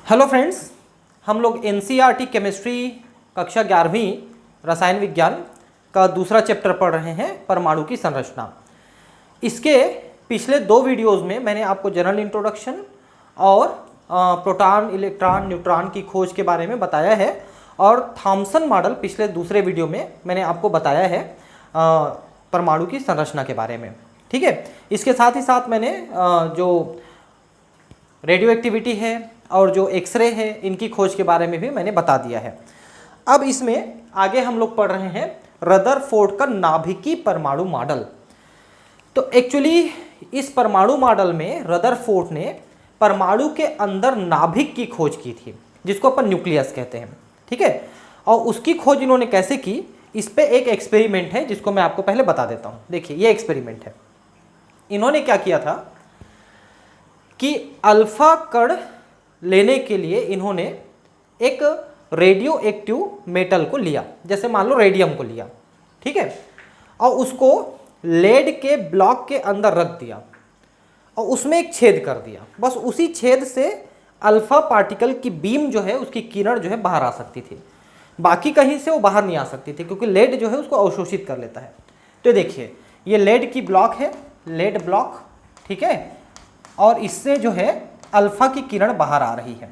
Hello friends, हम लोग NCERT chemistry कक्षा 11वीं रसायन विज्ञान का दूसरा चैप्टर पढ़ रहे हैं, परमाणु की संरचना। इसके पिछले दो वीडियोस में मैंने आपको जनरल इंट्रोडक्शन और प्रोटॉन, इलेक्ट्रॉन, न्यूट्रॉन की खोज के बारे में बताया है, और थॉम्सन मॉडल पिछले दूसरे वीडियो में मैंने आपको बताया है परमाणु की संरचना के बारे में। ठीक है, इसके साथ ही साथ मैंने जो रेडियो एक्टिविटी है और जो एक्सरे है, इनकी खोज के बारे में भी मैंने बता दिया है। अब इसमें आगे हम लोग पढ़ रहे हैं रदरफोर्ड का नाभिकी परमाणु मॉडल। तो एक्चुअली इस परमाणु मॉडल में रदरफोर्ड ने परमाणु के अंदर नाभिक की खोज की थी, जिसको अपन न्यूक्लियस कहते हैं। ठीक है, और उसकी खोज इन्होंने कैसे की, इस पे एक एक्सपेरिमेंट है जिसको मैं आपको पहले बता देता हूँ। देखिए, ये एक्सपेरिमेंट है। इन्होंने क्या किया था कि अल्फा कण लेने के लिए इन्होंने एक रेडियो एक्टिव मेटल को लिया, जैसे मान लो रेडियम को लिया। ठीक है, और उसको लेड के ब्लॉक के अंदर रख दिया और उसमें एक छेद कर दिया। बस उसी छेद से अल्फा पार्टिकल की बीम जो है, उसकी किरण जो है बाहर आ सकती थी, बाकी कहीं से वो बाहर नहीं आ सकती थी, क्योंकि लेड जो है उसको अवशोषित कर लेता है। तो देखिए, ये लेड की ब्लॉक है, लेड ब्लॉक। ठीक है, और इससे जो है अल्फा की किरण बाहर आ रही है।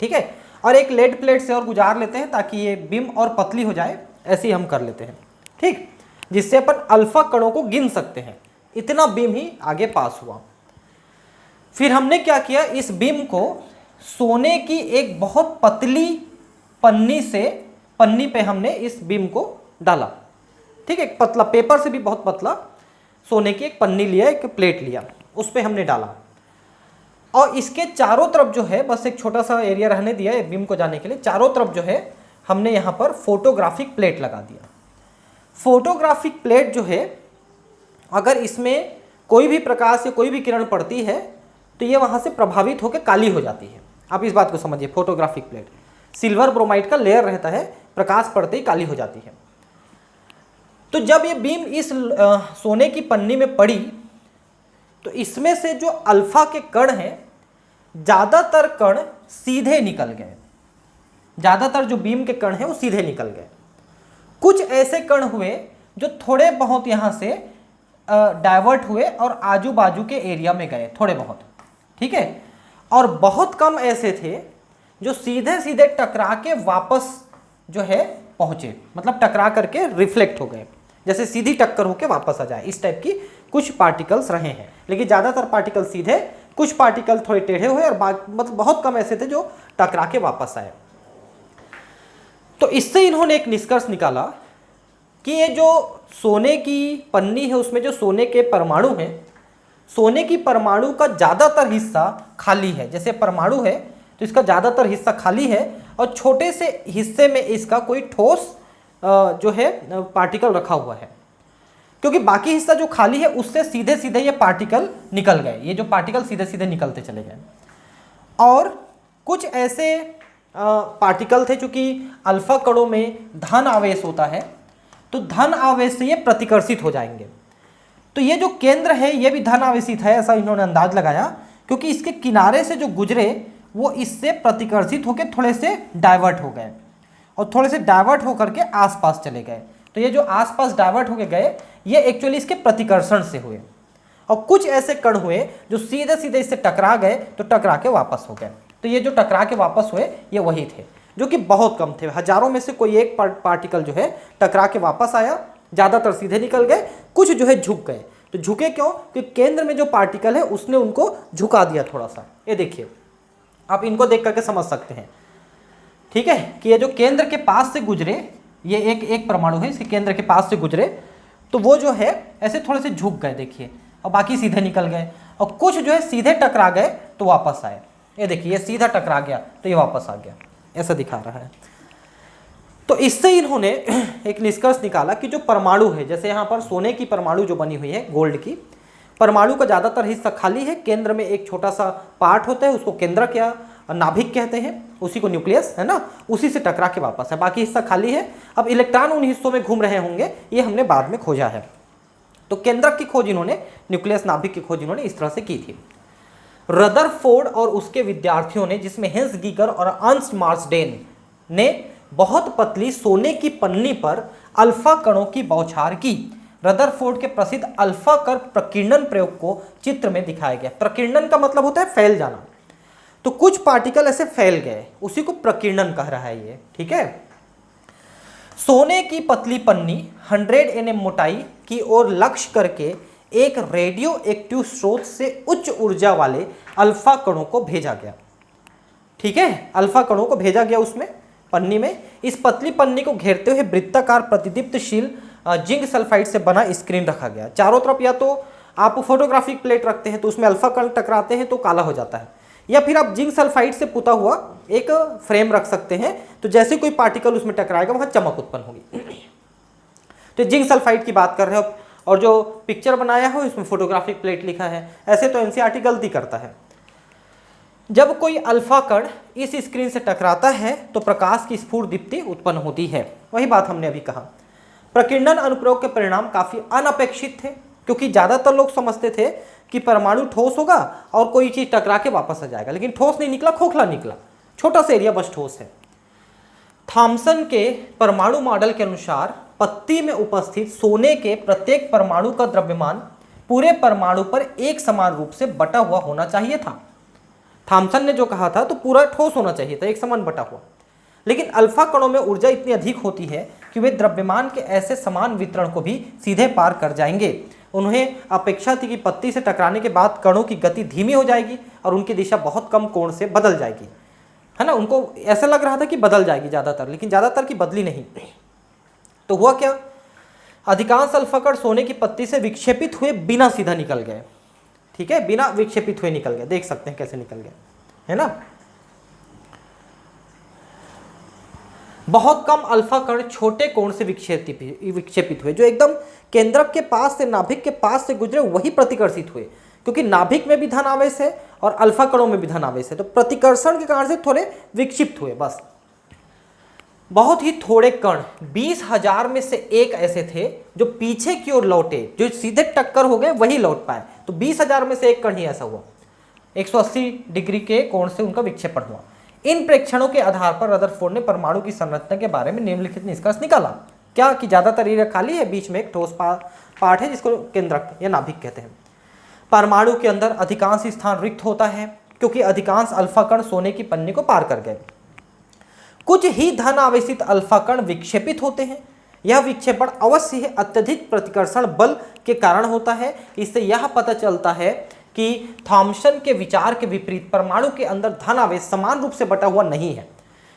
ठीक है, और एक लेड प्लेट से और गुजार लेते हैं ताकि ये बीम और पतली हो जाए, ऐसे ही हम कर लेते हैं। ठीक, जिससे अपन अल्फा कणों को गिन सकते हैं। इतना बीम ही आगे पास हुआ। फिर हमने क्या किया, इस बीम को सोने की एक बहुत पतली पन्नी पे हमने इस बीम को डाला। ठीक है, एक पतला पेपर से भी बहुत पतला सोने की एक पन्नी लिया, एक प्लेट लिया, उस पर हमने डाला, और इसके चारों तरफ जो है, बस एक छोटा सा एरिया रहने दिया है बीम को जाने के लिए, चारों तरफ जो है हमने यहाँ पर फोटोग्राफिक प्लेट लगा दिया। फोटोग्राफिक प्लेट जो है, अगर इसमें कोई भी प्रकाश या कोई भी किरण पड़ती है तो ये वहाँ से प्रभावित होकर काली हो जाती है। आप इस बात को समझिए, फोटोग्राफिक प्लेट सिल्वर ब्रोमाइड का लेयर रहता है, प्रकाश पड़ते ही काली हो जाती है। तो जब ये बीम इस सोने की पन्नी में पड़ी तो इसमें से जो अल्फा के कण हैं, ज़्यादातर कण सीधे निकल गए। ज़्यादातर जो बीम के कण हैं वो सीधे निकल गए। कुछ ऐसे कण हुए जो थोड़े बहुत यहाँ से डाइवर्ट हुए और आजू बाजू के एरिया में गए, थोड़े बहुत। ठीक है, और बहुत कम ऐसे थे जो सीधे सीधे टकरा के वापस जो है पहुँचे, मतलब टकरा करके रिफ्लेक्ट हो गए, जैसे सीधी टक्कर होके वापस आ जाए। इस टाइप की कुछ पार्टिकल्स रहे हैं, लेकिन ज़्यादातर पार्टिकल सीधे, कुछ पार्टिकल थोड़े टेढ़े हुए, और मतलब बहुत कम ऐसे थे जो टकरा के वापस आए। तो इससे इन्होंने एक निष्कर्ष निकाला कि ये जो सोने की पन्नी है, उसमें जो सोने के परमाणु हैं, सोने की परमाणु का ज़्यादातर हिस्सा खाली है। जैसे परमाणु है तो इसका ज़्यादातर हिस्सा खाली है, और छोटे से हिस्से में इसका कोई ठोस जो है पार्टिकल रखा हुआ है, क्योंकि बाकी हिस्सा जो खाली है उससे सीधे सीधे ये पार्टिकल निकल गए। ये जो पार्टिकल सीधे सीधे निकलते चले गए। और कुछ ऐसे पार्टिकल थे, चूंकि अल्फा कणों में धन आवेश होता है, तो धन आवेश से ये प्रतिकर्षित हो जाएंगे। तो ये जो केंद्र है ये भी धन आवेशित है, ऐसा इन्होंने अंदाज लगाया, क्योंकि इसके किनारे से जो गुजरे वो इससे प्रतिकर्षित होकर थोड़े से डाइवर्ट हो गए, और थोड़े से डाइवर्ट होकर के आसपास चले गए। तो ये जो आसपास डाइवर्ट होके गए, ये एक्चुअली इसके प्रतिकर्षण से हुए। और कुछ ऐसे कण हुए जो सीधे सीधे इससे टकरा गए, तो टकरा के वापस हो गए। तो ये जो टकरा के वापस हुए ये वही थे, जो कि बहुत कम थे। हजारों में से कोई एक पार्टिकल जो है टकरा के वापस आया, ज़्यादातर सीधे निकल गए, कुछ जो है झुक गए। तो झुके क्यों? क्योंकि केंद्र में जो पार्टिकल है उसने उनको झुका दिया थोड़ा सा। ये देखिए, आप इनको देख करके समझ सकते हैं। ठीक है, कि ये जो केंद्र के पास से गुजरे, ये एक परमाणु है, इसके केंद्र के पास से गुजरे, तो वो जो है ऐसे थोड़े से झुक गए, देखिए, और बाकी सीधे निकल गए। और कुछ जो है सीधे टकरा गए तो वापस आए। ये देखिए, ये सीधा टकरा गया तो ये वापस आ गया, ऐसा दिखा रहा है। तो इससे इन्होंने एक निष्कर्ष निकाला कि जो परमाणु है, जैसे यहाँ पर सोने की परमाणु जो बनी हुई है, गोल्ड की परमाणु का ज़्यादातर हिस्सा खाली है, केंद्र में एक छोटा सा पार्ट होता है, उसको केंद्रक या नाभिक कहते हैं, उसी को न्यूक्लियस है ना, उसी से टकरा के वापस है, बाकी हिस्सा खाली है। अब इलेक्ट्रॉन उन हिस्सों में घूम रहे होंगे, ये हमने बाद में खोजा है। तो केंद्रक की खोज इन्होंने, न्यूक्लियस नाभिक की खोज इन्होंने इस तरह से की थी। रदरफोर्ड और उसके विद्यार्थियों ने, जिसमें हेंस गीगर और अर्न्स्ट मार्सडेन ने, बहुत पतली सोने की पन्नी पर अल्फा कणों की बौछार की। रदरफोर्ड के प्रसिद्ध अल्फा कण प्रकीर्णन प्रयोग को चित्र में दिखाया गया। प्रकीर्णन का मतलब होता है फैल जाना, तो कुछ पार्टिकल ऐसे फैल गए, उसी को प्रकीर्णन कह रहा है ये, ठीक है। सोने की पतली पन्नी 100 nm मोटाई की ओर लक्ष्य करके एक रेडियो एक्टिव स्रोत से उच्च ऊर्जा वाले अल्फा कणों को भेजा गया, ठीक है। अल्फा कणों को भेजा गया उसमें पन्नी में। इस पतली पन्नी को घेरते हुए वृत्ताकार प्रतिदीप्तशील जिंक सल्फाइड से बना स्क्रीन रखा गया। चारों तरफ या तो आप फोटोग्राफिक प्लेट रखते हैं तो उसमें अल्फा कण टकराते हैं तो काला हो जाता है, या फिर आप जिंक सल्फाइड से पुता हुआ एक फ्रेम रख सकते हैं, तो जैसे कोई पार्टिकल उसमें टकराएगा वहां चमक उत्पन्न होगी। तो जिंक सल्फाइड की बात कर रहे हो, और जो पिक्चर बनाया हो इसमें फोटोग्राफिक प्लेट लिखा है। ऐसे तो एनसीईआरटी गलती करता है। जब कोई अल्फा कण इस स्क्रीन से टकराता है तो प्रकाश की स्फुर दीप्ति उत्पन्न होती है। वही बात हमने अभी कहा। प्रकीर्णन अनुप्रयोग के परिणाम काफी अनपेक्षित थे, क्योंकि ज्यादातर लोग समझते थे कि परमाणु ठोस होगा और कोई चीज टकरा के वापस आ जाएगा, लेकिन ठोस नहीं निकला, खोखला निकला, छोटा सा एरिया बस ठोस है। थॉमसन के परमाणु मॉडल के अनुसार पत्ती में उपस्थित सोने के प्रत्येक परमाणु का द्रव्यमान पूरे परमाणु पर एक समान रूप से बटा हुआ होना चाहिए था। थॉमसन ने जो कहा था तो पूरा ठोस होना चाहिए था, एक समान बटा हुआ। लेकिन अल्फा कणों में ऊर्जा इतनी अधिक होती है कि वे द्रव्यमान के ऐसे समान वितरण को भी सीधे पार कर जाएंगे। उन्हें अपेक्षा थी कि पत्ती से टकराने के बाद कणों की गति धीमी हो जाएगी और उनकी दिशा बहुत कम कोण से बदल जाएगी, है ना। उनको ऐसा लग रहा था कि बदल जाएगी ज़्यादातर, लेकिन ज़्यादातर की बदली नहीं। तो हुआ क्या, अधिकांश अल्फा कण सोने की पत्ती से विक्षेपित हुए बिना सीधा निकल गए, ठीक है, बिना विक्षेपित हुए निकल गए। देख सकते हैं कैसे निकल गए, है ना। बहुत कम अल्फा कण छोटे कोण से विक्षेपित हुए, जो एकदम केंद्रक के पास से, नाभिक के पास से गुजरे वही प्रतिकर्षित हुए, क्योंकि नाभिक में भी धन आवेश है और अल्फा कणों में भी धन आवेश है, तो प्रतिकर्षण के कारण से थोड़े विक्षिप्त हुए बस। बहुत ही थोड़े कण 20,000 में से एक ऐसे थे जो पीछे की ओर लौटे, जो सीधे टक्कर हो गए वही लौट पाए। तो 20,000 में से एक कण ही ऐसा हुआ, 180 डिग्री के कोण से उनका विक्षेपण हुआ। इन प्रेक्षणों के आधार पर रदरफोर्ड ने परमाणु की संरचना के बारे में निम्नलिखित निष्कर्ष निकाला। क्या कि ज्यादातर एरिया खाली है, बीच में एक ठोस पार्ट है जिसको केंद्रक या नाभिक कहते हैं। परमाणु के अंदर अधिकांश स्थान रिक्त होता है क्योंकि अधिकांश अल्फा कण सोने की पन्नी को पार कर गए। कुछ ही धन आवेशित अल्फा कण विक्षेपित होते हैं। यह विक्षेपण अवश्य ही अत्यधिक प्रतिकर्षण बल के कारण होता है। इससे यह पता चलता है कि थॉमसन के विचार के विपरीत परमाणु के अंदर धन आवेश समान रूप से बटा हुआ नहीं है,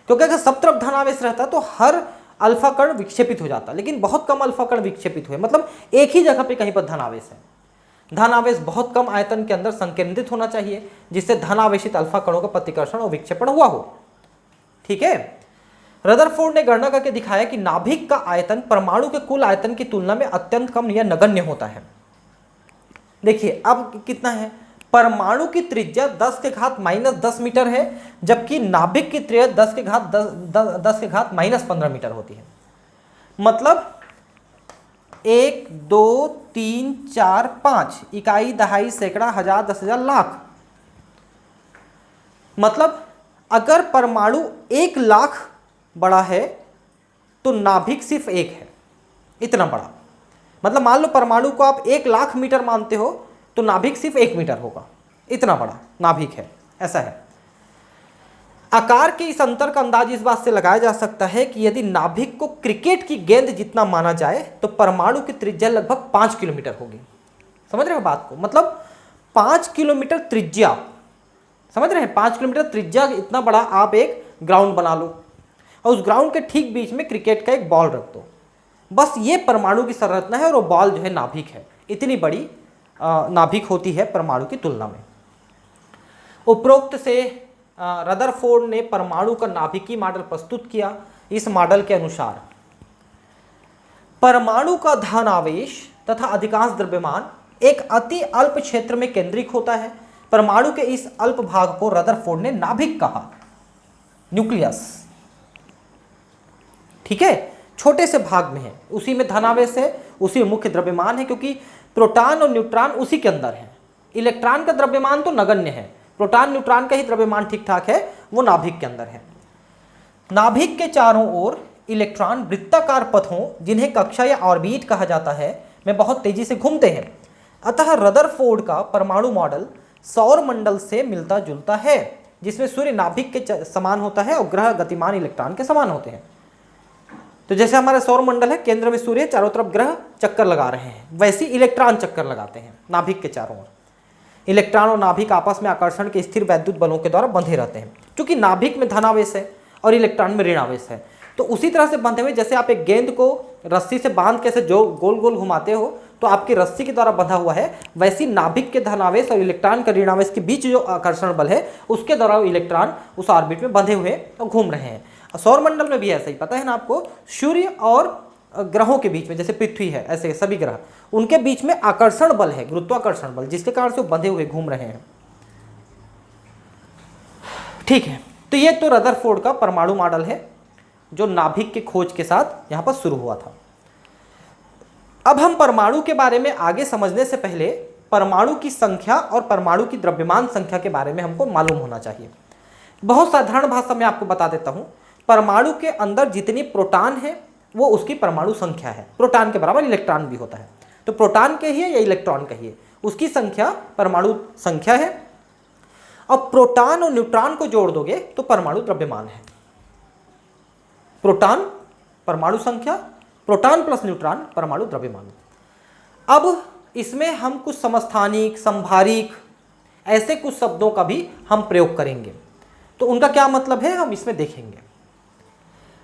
क्योंकि अगर सब तरफ धन आवेश रहता तो हर अल्फा कण विक्षेपित हो जाता, लेकिन बहुत कम अल्फा कण विक्षेपित हुए, मतलब एक ही जगह पे कहीं पर धन आवेश है। धन आवेश बहुत कम आयतन के अंदर संकेंद्रित होना चाहिए, जिससे धन आवेशित अल्फा कणों का प्रतिकर्षण और विक्षेपण हुआ हो, ठीक है। रदरफोर्ड ने गणना करके दिखाया कि नाभिक का आयतन परमाणु के कुल आयतन की तुलना में अत्यंत कम या नगण्य होता है। देखिए अब कितना है, परमाणु की त्रिज्या 10⁻⁻10 मीटर है, जबकि नाभिक की त्रिज्या 10⁻⁻15 मीटर होती है। मतलब 1 2 3 4 5 इकाई, दहाई, सैकड़ा, हजार, 10,000, लाख। मतलब अगर परमाणु 1 लाख बड़ा है तो नाभिक सिर्फ 1 है, इतना बड़ा। मतलब मान लो परमाणु को आप 1 लाख मीटर मानते हो तो नाभिक सिर्फ 1 मीटर होगा, इतना बड़ा नाभिक है, ऐसा है। आकार के इस अंतर का अंदाज इस बात से लगाया जा सकता है कि यदि नाभिक को क्रिकेट की गेंद जितना माना जाए तो परमाणु की त्रिज्या लगभग 5 किलोमीटर होगी। समझ रहे हो बात को, मतलब 5 किलोमीटर त्रिज्या, समझ रहे हैं, 5 किलोमीटर त्रिज्या इतना बड़ा आप एक ग्राउंड बना लो और उस ग्राउंड के ठीक बीच में क्रिकेट का एक बॉल रख दो, बस ये परमाणु की संरचना है और वो बॉल जो है नाभिक है। इतनी बड़ी नाभिक होती है परमाणु की तुलना में। उपरोक्त से रदरफोर्ड ने परमाणु का नाभिकीय मॉडल प्रस्तुत किया। इस मॉडल के अनुसार परमाणु का धन आवेश तथा अधिकांश द्रव्यमान एक अति अल्प क्षेत्र में केंद्रित होता है। परमाणु के इस अल्प भाग को रदरफोर्ड ने नाभिक कहा, न्यूक्लियस, ठीक है, छोटे से भाग में है, उसी में धनावेश है, उसी में मुख्य द्रव्यमान है, क्योंकि प्रोटॉन और न्यूट्रॉन उसी के अंदर है। इलेक्ट्रॉन का द्रव्यमान तो नगण्य है, प्रोटॉन न्यूट्रॉन का ही द्रव्यमान ठीक ठाक है, वो नाभिक के अंदर है। नाभिक के चारों ओर इलेक्ट्रॉन वृत्ताकार पथों, जिन्हें कक्षा या ऑर्बिट कहा जाता है, में बहुत तेजी से घूमते हैं। अतः रदरफोर्ड का परमाणु मॉडल सौर मंडल से मिलता जुलता है, जिसमें सूर्य नाभिक के समान होता है और ग्रह गतिमान इलेक्ट्रॉन के समान होते हैं। तो जैसे हमारा सौर मंडल है, केंद्र में सूर्य, चारों तरफ ग्रह चक्कर लगा रहे हैं, वैसे इलेक्ट्रॉन चक्कर लगाते हैं नाभिक के चारों ओर। इलेक्ट्रॉन और नाभिक आपस में आकर्षण के स्थिर वैद्युत बलों के द्वारा बंधे रहते हैं। क्योंकि नाभिक में धनावेश है और इलेक्ट्रॉन में ऋणावेश है, तो उसी तरह से बंधे हुए, जैसे आप एक गेंद को रस्सी से बांध के जो गोल गोल घुमाते हो तो आपकी रस्सी के द्वारा बंधा हुआ है, वैसी नाभिक के धनावेश और इलेक्ट्रॉन का ऋणावेश के बीच जो आकर्षण बल है, उसके द्वारा इलेक्ट्रॉन उस ऑर्बिट में बंधे हुए और घूम रहे हैं। सौर मंडल में भी ऐसा ही, पता है ना आपको, सूर्य और ग्रहों के बीच में, जैसे पृथ्वी है, ऐसे सभी ग्रह, उनके बीच में आकर्षण बल है, गुरुत्वाकर्षण बल, जिसके कारण से वो बंधे हुए घूम रहे हैं। ठीक है, तो ये तो रदरफोर्ड का परमाणु मॉडल है, जो नाभिक के खोज के साथ यहां पर शुरू हुआ था। अब हम परमाणु के बारे में आगे समझने से पहले परमाणु की संख्या और परमाणु की द्रव्यमान संख्या के बारे में हमको मालूम होना चाहिए। बहुत साधारण भाषा में आपको बता देता हूं, परमाणु के अंदर जितनी प्रोटॉन है वो उसकी परमाणु संख्या है। प्रोटॉन के बराबर इलेक्ट्रॉन भी होता है, तो प्रोटॉन कहिए या इलेक्ट्रॉन कहिए, उसकी संख्या परमाणु संख्या है। अब प्रोटॉन और न्यूट्रॉन को जोड़ दोगे तो परमाणु द्रव्यमान है। प्रोटॉन परमाणु संख्या, प्रोटॉन प्लस न्यूट्रॉन परमाणु द्रव्यमान। अब इसमें हम कुछ समस्थानिक, संभारिक, ऐसे कुछ शब्दों का भी हम प्रयोग करेंगे, तो उनका क्या मतलब है हम इसमें देखेंगे।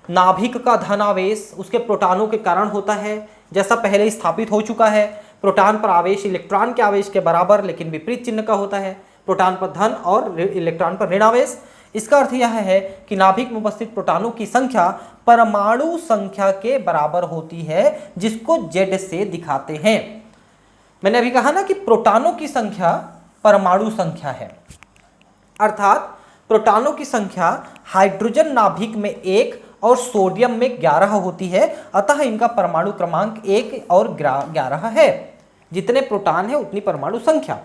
नाभिक का धनावेश उसके प्रोटॉनों के कारण होता है, जैसा पहले ही स्थापित हो चुका है। प्रोटॉन पर आवेश इलेक्ट्रॉन के आवेश के बराबर लेकिन विपरीत चिन्ह का होता है। प्रोटॉन पर धन और इलेक्ट्रॉन पर ऋणावेश। इसका अर्थ यह है कि नाभिक में उपस्थित प्रोटॉनों की संख्या परमाणु संख्या के बराबर होती है, जिसको Z से दिखाते हैं। मैंने अभी कहा ना कि प्रोटॉनों की संख्या परमाणु संख्या है, अर्थात प्रोटॉनों की संख्या हाइड्रोजन नाभिक में 1 और सोडियम में 11 होती है, अतः इनका परमाणु क्रमांक 1 और 11 है। जितने प्रोटॉन है उतनी परमाणु संख्या।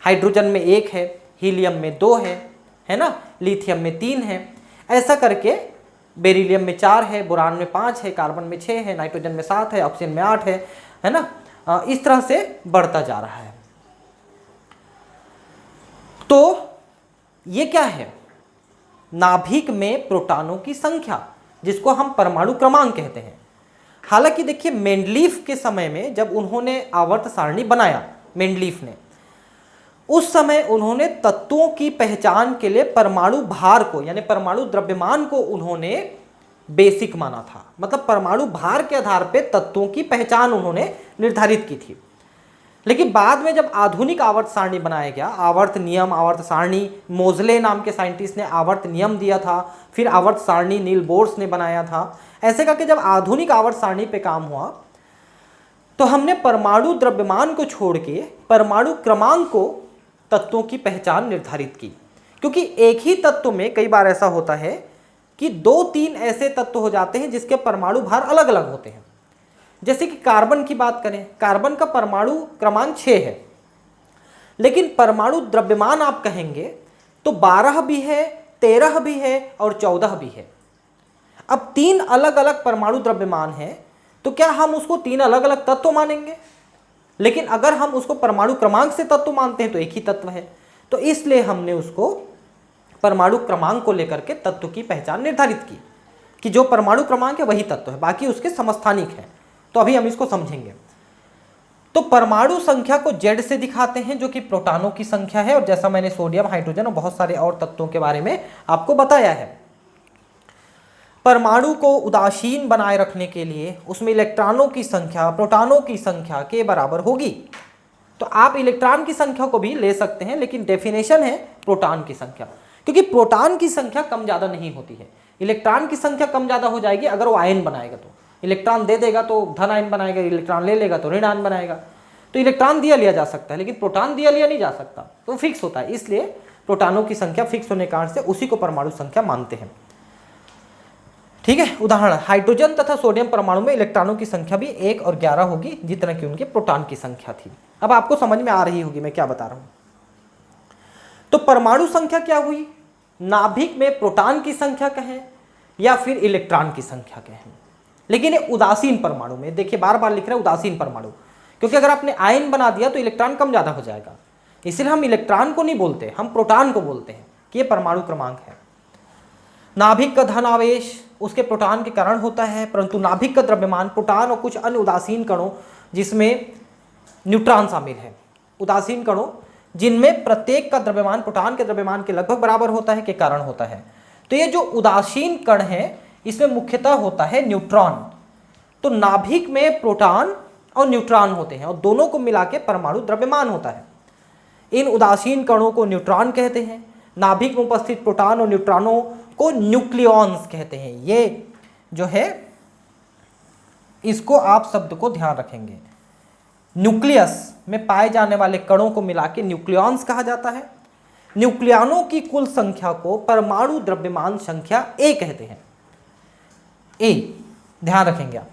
हाइड्रोजन में 1 है, हीलियम में 2 है ना, लिथियम में 3 है, ऐसा करके बेरिलियम में 4 है, बोरान में 5 है, कार्बन में 6 है, नाइट्रोजन में 7 है, ऑक्सीजन में 8 है ना। इस तरह से बढ़ता जा रहा है। तो ये क्या है, नाभिक में प्रोटॉनों की संख्या, जिसको हम परमाणु क्रमांक कहते हैं। हालांकि देखिए, मेंडलीफ के समय में जब उन्होंने आवर्त सारणी बनाया, मेंडलीफ ने, उस समय उन्होंने तत्वों की पहचान के लिए परमाणु भार को, यानी परमाणु द्रव्यमान को उन्होंने बेसिक माना था। मतलब परमाणु भार के आधार पर तत्वों की पहचान उन्होंने निर्धारित की थी। लेकिन बाद में जब आधुनिक आवर्त सारणी बनाया गया, आवर्त नियम, आवर्त सारणी, मोजले नाम के साइंटिस्ट ने आवर्त नियम दिया था, फिर आवर्त सारणी नील बोर्स ने बनाया था। ऐसे करके जब आधुनिक आवर्त सारणी पे काम हुआ, तो हमने परमाणु द्रव्यमान को छोड़ के परमाणु क्रमांक को तत्वों की पहचान निर्धारित की। क्योंकि एक ही तत्व में कई बार ऐसा होता है कि 2-3 ऐसे तत्व हो जाते हैं जिसके परमाणु भार अलग अलग होते हैं। जैसे कि कार्बन की बात करें, कार्बन का परमाणु क्रमांक 6 है, लेकिन परमाणु द्रव्यमान आप कहेंगे तो 12 भी है, 13 भी है और 14 भी है। अब 3 अलग अलग परमाणु द्रव्यमान है, तो क्या हम उसको 3 अलग अलग तत्व मानेंगे? लेकिन अगर हम उसको परमाणु क्रमांक से तत्व मानते हैं तो एक ही तत्व है। तो इसलिए हमने उसको परमाणु क्रमांक को लेकर के तत्व की पहचान निर्धारित की कि जो परमाणु क्रमांक है वही तत्व है, बाकी उसके समस्थानिक है। तो अभी हम इसको समझेंगे। तो परमाणु संख्या को Z से दिखाते हैं, जो कि प्रोटॉनों की संख्या है, और जैसा मैंने सोडियम, हाइड्रोजन और बहुत सारे और तत्वों के बारे में आपको बताया है। परमाणु को उदासीन बनाए रखने के लिए उसमें इलेक्ट्रॉनों की संख्या प्रोटॉनों की संख्या के बराबर होगी। तो आप इलेक्ट्रॉन की संख्या को भी ले सकते हैं, लेकिन डेफिनेशन है प्रोटॉन की संख्या, क्योंकि प्रोटॉन की संख्या कम ज़्यादा नहीं होती है। इलेक्ट्रॉन की संख्या कम ज़्यादा हो जाएगी अगर वो आयन बनाएगा, तो इलेक्ट्रॉन दे देगा तो धन आयन बनाएगा, इलेक्ट्रॉन ले लेगा तो ऋण आयन बनाएगा। तो इलेक्ट्रॉन दिया लिया जा सकता है, लेकिन प्रोटॉन दिया लिया नहीं जा सकता, तो फिक्स होता है। इसलिए प्रोटॉनों की संख्या फिक्स होने के कारण से उसी को परमाणु संख्या मानते हैं। ठीक है, उदाहरण, हाइड्रोजन तथा सोडियम परमाणु में इलेक्ट्रॉनों की संख्या भी 1 और 11 होगी, जितना कि उनके प्रोटॉन की संख्या थी। अब आपको समझ में आ रही होगी मैं क्या बता रहा हूं। तो परमाणु संख्या क्या हुई, नाभिक में प्रोटॉन की संख्या कहें या फिर इलेक्ट्रॉन की संख्या कहें। लेकिन ये उदासीन परमाणु में देखिए बार बार लिख रहे हैं उदासीन परमाणु, क्योंकि अगर आपने आयन बना दिया तो इलेक्ट्रॉन कम ज़्यादा हो जाएगा, इसलिए हम इलेक्ट्रॉन को नहीं बोलते, हम प्रोटॉन को बोलते हैं कि ये परमाणु क्रमांक है। नाभिक का धन आवेश उसके प्रोटॉन के कारण होता है, परंतु नाभिक का द्रव्यमान प्रोटॉन और कुछ अन्य उदासीन कणों जिसमें न्यूट्रॉन शामिल है, उदासीन कणों जिनमें प्रत्येक का द्रव्यमान प्रोटॉन के द्रव्यमान के लगभग बराबर होता है के कारण होता है। तो ये जो उदासीन कण है इसमें मुख्यतः होता है न्यूट्रॉन। तो नाभिक में प्रोटॉन और न्यूट्रॉन होते हैं और दोनों को मिला के परमाणु द्रव्यमान होता है। इन उदासीन कणों को न्यूट्रॉन कहते हैं, नाभिक में उपस्थित प्रोटॉन और न्यूट्रॉनों को न्यूक्लियॉन्स कहते हैं। ये जो है इसको आप शब्द को ध्यान रखेंगे, न्यूक्लियस में पाए जाने वाले कणों को मिला के न्यूक्लियॉन्स कहा जाता है। न्यूक्लियॉनों की कुल संख्या को परमाणु द्रव्यमान संख्या ए कहते हैं, ए ध्यान रखेंगे आप,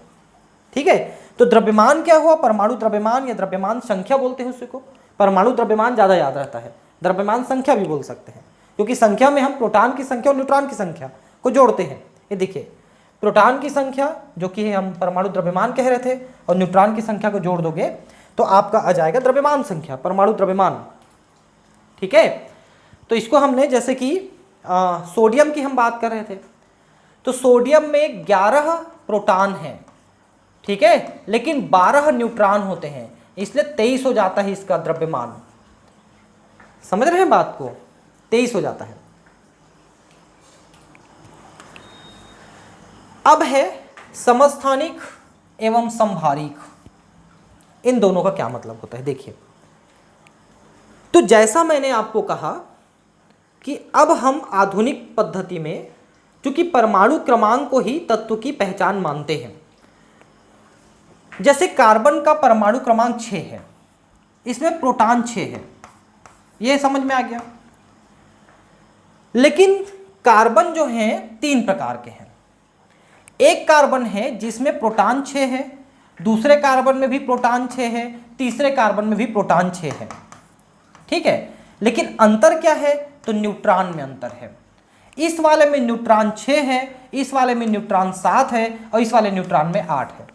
ठीक है। तो द्रव्यमान क्या हुआ, परमाणु द्रव्यमान या द्रव्यमान संख्या बोलते हैं उसको। परमाणु द्रव्यमान ज़्यादा याद रहता है, द्रव्यमान संख्या भी बोल सकते हैं, क्योंकि संख्या में हम प्रोटॉन की संख्या और न्यूट्रॉन की संख्या को जोड़ते हैं। ये देखिए प्रोटॉन की संख्या जो कि हम परमाणु द्रव्यमान कह रहे थे और न्यूट्रॉन की संख्या को जोड़ दोगे तो आपका आ जाएगा द्रव्यमान संख्या, परमाणु द्रव्यमान, ठीक है। तो इसको हमने जैसे कि सोडियम की हम बात कर रहे थे, तो सोडियम में 11 प्रोटॉन हैं, ठीक है, लेकिन 12 न्यूट्रॉन होते हैं, इसलिए 23 हो जाता है इसका द्रव्यमान। समझ रहे हैं बात को, 23 हो जाता है। अब है समस्थानिक एवं समभारिक, इन दोनों का क्या मतलब होता है देखिए। तो जैसा मैंने आपको कहा कि अब हम आधुनिक पद्धति में चूंकि परमाणु क्रमांक को ही तत्व की पहचान मानते हैं, जैसे कार्बन का परमाणु क्रमांक 6 है, इसमें प्रोटॉन 6 है, ये समझ में आ गया। लेकिन कार्बन जो है 3 प्रकार के हैं। एक कार्बन है जिसमें प्रोटॉन 6 है, दूसरे कार्बन में भी प्रोटॉन 6 है, तीसरे कार्बन में भी प्रोटॉन 6 है, ठीक है। लेकिन अंतर क्या है, तो न्यूट्रॉन में अंतर है। इस वाले में न्यूट्रॉन 6 है, इस वाले में न्यूट्रॉन 7 है और इस वाले न्यूट्रॉन में 8 है।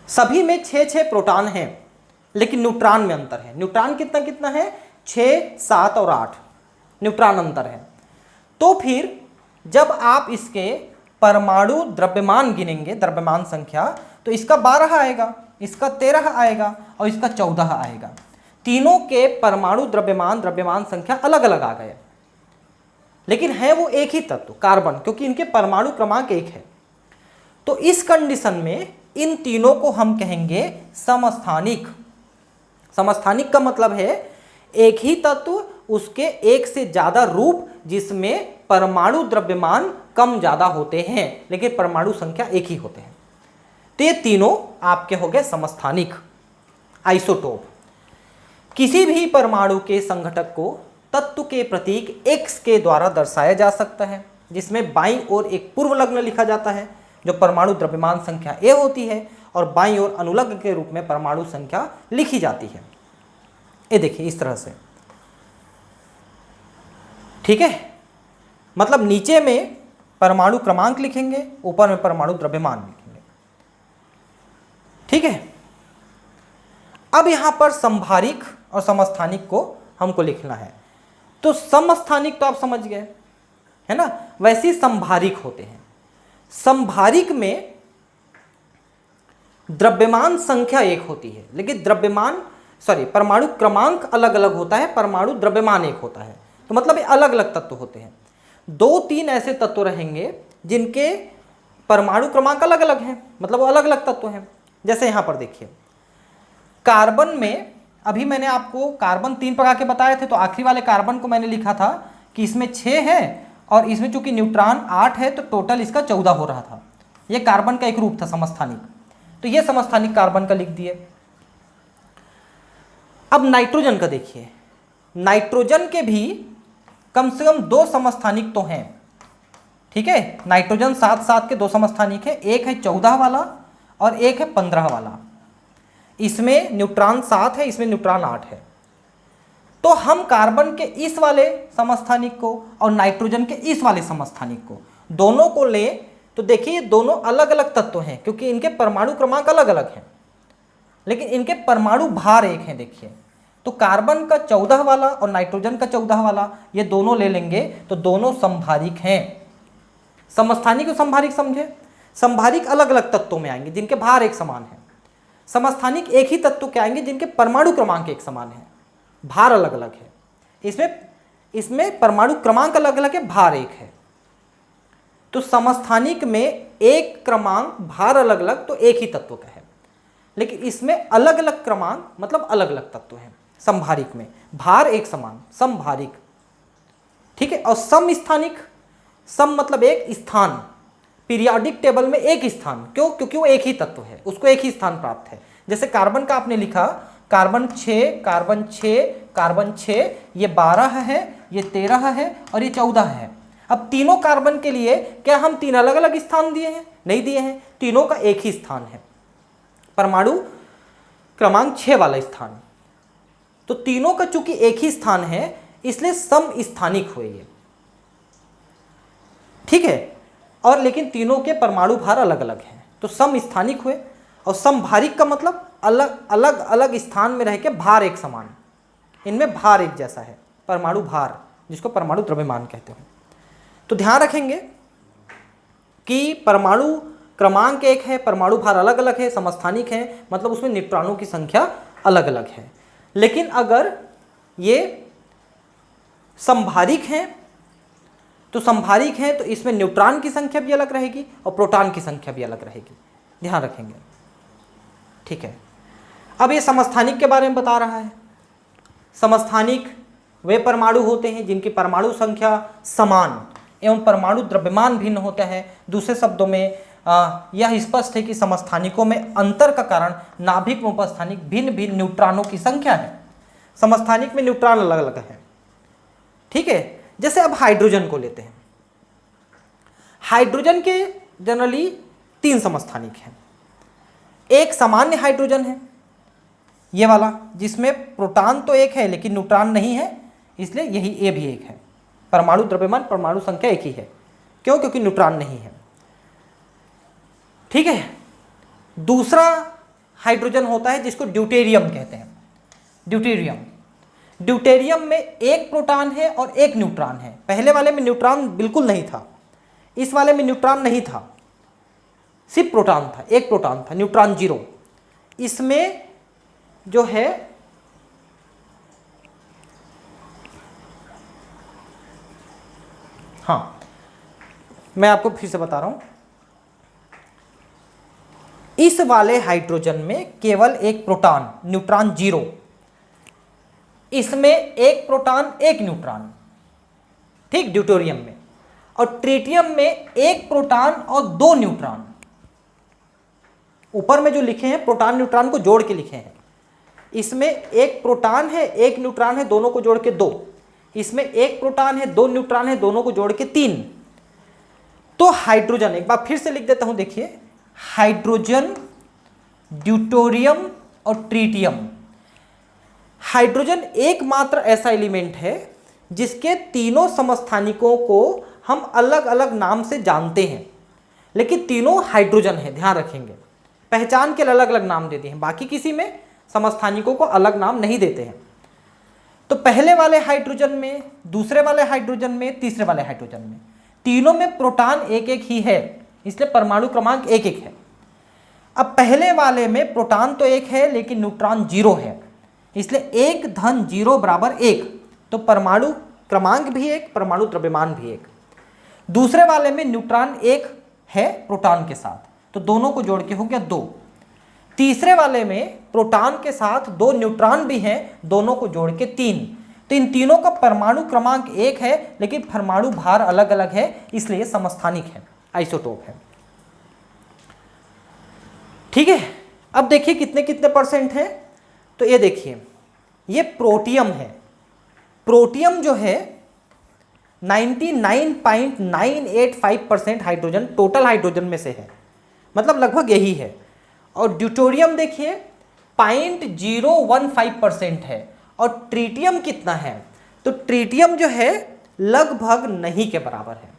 सभी में 6-6 प्रोटॉन हैं, लेकिन न्यूट्रॉन में अंतर है। न्यूट्रॉन कितना कितना है, 6, 7 और 8 न्यूट्रॉन अंतर है। तो फिर जब आप इसके परमाणु द्रव्यमान गिनेंगे, द्रव्यमान संख्या, तो इसका 12 आएगा, इसका 13 आएगा और इसका 14 आएगा। तीनों के परमाणु द्रव्यमान संख्या अलग अलग आ गए, लेकिन है वो एक ही तत्व कार्बन, क्योंकि इनके परमाणु क्रमांक 1 है। तो इस कंडीशन में इन तीनों को हम कहेंगे समस्थानिक। समस्थानिक का मतलब है एक ही तत्व, उसके एक से ज्यादा रूप जिसमें परमाणु द्रव्यमान कम ज्यादा होते हैं लेकिन परमाणु संख्या एक ही होते हैं। तो ये तीनों आपके हो गए समस्थानिक, आइसोटोप। किसी भी परमाणु के संघटक को तत्व के प्रतीक X के द्वारा दर्शाया जा सकता है, जिसमें बाईं ओर एक पूर्व लग्न लिखा जाता है जो परमाणु द्रव्यमान संख्या A होती है और बाईं ओर अनुलग्न के रूप में परमाणु संख्या लिखी जाती है। ये देखिए इस तरह से, ठीक है। मतलब नीचे में परमाणु क्रमांक लिखेंगे, ऊपर में परमाणु द्रव्यमान लिखेंगे, ठीक है। अब यहां पर समभारिक और समस्थानिक को हमको लिखना है। तो समस्थानिक तो आप समझ गए, है ना, वैसे ही समभारिक होते हैं। समभारिक में द्रव्यमान संख्या एक होती है, लेकिन परमाणु क्रमांक अलग अलग होता है, परमाणु द्रव्यमान एक होता है। तो मतलब ये अलग अलग तत्व होते हैं। 2-3 ऐसे तत्व रहेंगे जिनके परमाणु क्रमांक अलग अलग हैं, मतलब वो अलग अलग तत्व हैं। जैसे यहां पर देखिए कार्बन में, अभी मैंने आपको कार्बन 3 प्रकार के बताए थे, तो आखिरी वाले कार्बन को मैंने लिखा था कि इसमें 6 है और इसमें चूंकि न्यूट्रॉन 8 है तो टोटल इसका 14 हो रहा था। ये कार्बन का एक रूप था समस्थानिक, तो ये समस्थानिक कार्बन का लिख दिए। अब नाइट्रोजन का देखिए, नाइट्रोजन के भी कम से कम 2 समस्थानिक तो हैं, ठीक है। नाइट्रोजन 7-7 के 2 समस्थानिक है, एक है 14 वाला और एक है 15 वाला। इसमें न्यूट्रॉन 7 है, इसमें न्यूट्रॉन 8 है। तो हम कार्बन के इस वाले समस्थानिक को और नाइट्रोजन के इस वाले समस्थानिक को दोनों को लें तो देखिए ये दोनों अलग अलग तत्व हैं, क्योंकि इनके परमाणु क्रमांक अलग अलग हैं, लेकिन इनके परमाणु भार एक हैं। देखिए तो कार्बन का 14 वाला और नाइट्रोजन का 14 वाला ये दोनों ले लेंगे तो दोनों समभारिक हैं। समस्थानिक और समभारिक समझे, समभारिक अलग अलग तत्वों में आएंगे जिनके भार एक समान है, समस्थानिक एक ही तत्व के आएंगे जिनके परमाणु क्रमांक एक समान है, भार अलग अलग है। इसमें परमाणु क्रमांक अलग अलग है, भार एक है। तो समस्थानिक में एक क्रमांक भार अलग अलग तो एक ही तत्व का है, लेकिन इसमें अलग अलग क्रमांक मतलब अलग अलग तत्व हैं। समभारिक में भार एक समान, समभारिक, ठीक है। और समस्थानिक, सम मतलब एक स्थान, पीरियोडिक टेबल में एक स्थान, क्यों? क्योंकि वो एक ही तत्व है, उसको एक ही स्थान प्राप्त है। जैसे कार्बन का आपने लिखा कार्बन 6, कार्बन 6, कार्बन 6, ये 12 है, ये 13 है और ये 14 है। अब तीनों कार्बन के लिए क्या हम 3 अलग अलग स्थान दिए हैं? नहीं दिए हैं, तीनों का एक ही स्थान है, परमाणु क्रमांक 6 वाला स्थान। तो तीनों का चूंकि एक ही स्थान है इसलिए समस्थानिक हुए ये, ठीक है। और लेकिन तीनों के परमाणु भार अलग अलग हैं तो समस्थानिक हुए। और समभारिक का मतलब अलग अलग अलग स्थान में रह के भार एक समान, इनमें भार एक जैसा है, परमाणु भार, जिसको परमाणु द्रव्यमान कहते हैं। तो ध्यान रखेंगे कि परमाणु क्रमांक एक है, परमाणु भार अलग अलग है, समस्थानिक है, मतलब उसमें न्यूट्रॉनों की संख्या अलग अलग है। लेकिन अगर ये समभारिक हैं तो समभारिक हैं तो इसमें न्यूट्रॉन की संख्या भी अलग रहेगी और प्रोटॉन की संख्या भी अलग रहेगी, ध्यान रखेंगे, ठीक है। अब ये समस्थानिक के बारे में बता रहा है। समस्थानिक वे परमाणु होते हैं जिनकी परमाणु संख्या समान एवं परमाणु द्रव्यमान भिन्न होता है। दूसरे शब्दों में यह स्पष्ट है कि समस्थानिकों में अंतर का कारण नाभिक में उपस्थानिक भिन्न भिन्न न्यूट्रॉनों की संख्या है। समस्थानिक में न्यूट्रॉन अलग अलग है, ठीक है। जैसे अब हाइड्रोजन को लेते हैं, हाइड्रोजन के जनरली 3 समस्थानिक हैं। एक सामान्य हाइड्रोजन है ये वाला, जिसमें प्रोटॉन तो एक है लेकिन न्यूट्रॉन नहीं है, इसलिए यही ये भी एक है, परमाणु द्रव्यमान परमाणु संख्या एक ही है, क्यों? क्योंकि न्यूट्रॉन नहीं है, ठीक है। दूसरा हाइड्रोजन होता है जिसको ड्यूटेरियम कहते हैं। ड्यूटेरियम में एक प्रोटॉन है और एक न्यूट्रॉन है। पहले वाले में न्यूट्रॉन बिल्कुल नहीं था, इस वाले में न्यूट्रॉन नहीं था, सिर्फ प्रोटॉन था, एक प्रोटॉन था, न्यूट्रॉन 0। इसमें जो है हाँ, मैं आपको फिर से बता रहा हूं, इस वाले हाइड्रोजन में केवल एक प्रोटॉन, न्यूट्रॉन 0, इसमें एक प्रोटॉन एक न्यूट्रॉन, ठीक, ड्यूटेरियम में। और ट्रिटियम में एक प्रोटॉन और 2 न्यूट्रॉन। ऊपर में जो लिखे हैं प्रोटॉन न्यूट्रॉन को जोड़ के लिखे हैं, इसमें एक प्रोटॉन है एक न्यूट्रॉन है, दोनों को जोड़ के 2। इसमें एक प्रोटॉन है 2 न्यूट्रॉन है, दोनों को जोड़ के 3। तो हाइड्रोजन, एक बार फिर से लिख देता हूं, देखिए, हाइड्रोजन, ड्यूटेरियम और ट्रिटियम। हाइड्रोजन एकमात्र ऐसा एलिमेंट है जिसके तीनों समस्थानिकों को हम अलग अलग नाम से जानते हैं, लेकिन तीनों हाइड्रोजन है, ध्यान रखेंगे, पहचान के अलग अलग नाम देते हैं, बाकी किसी में समस्थानिकों को अलग नाम नहीं देते हैं। तो पहले वाले हाइड्रोजन में, दूसरे वाले हाइड्रोजन में, तीसरे वाले हाइड्रोजन में, तीनों में प्रोटॉन एक एक ही है, इसलिए परमाणु क्रमांक एक एक है। अब पहले वाले में प्रोटॉन तो एक है लेकिन न्यूट्रॉन 0 है, इसलिए 1 धन 0 बराबर 1, तो परमाणु क्रमांक भी एक, परमाणु द्रव्यमान भी एक। दूसरे वाले में न्यूट्रॉन 1 है प्रोटॉन के साथ, तो दोनों को जोड़ के हो गया 2। तीसरे वाले में प्रोटॉन के साथ 2 न्यूट्रॉन भी हैं, दोनों को जोड़ के 3। तो इन तीनों का परमाणु क्रमांक 1 है लेकिन परमाणु भार अलग अलग है, इसलिए समस्थानिक है, आइसोटोप है, ठीक है। अब देखिए कितने कितने परसेंट है, तो ये देखिए, ये प्रोटियम है। प्रोटियम जो है 99.985% हाइड्रोजन टोटल हाइड्रोजन में से है, मतलब लगभग यही है। और ड्यूटेरियम देखिए 0.015% है। और ट्रीटियम कितना है? तो ट्रीटियम जो है लगभग नहीं के बराबर है।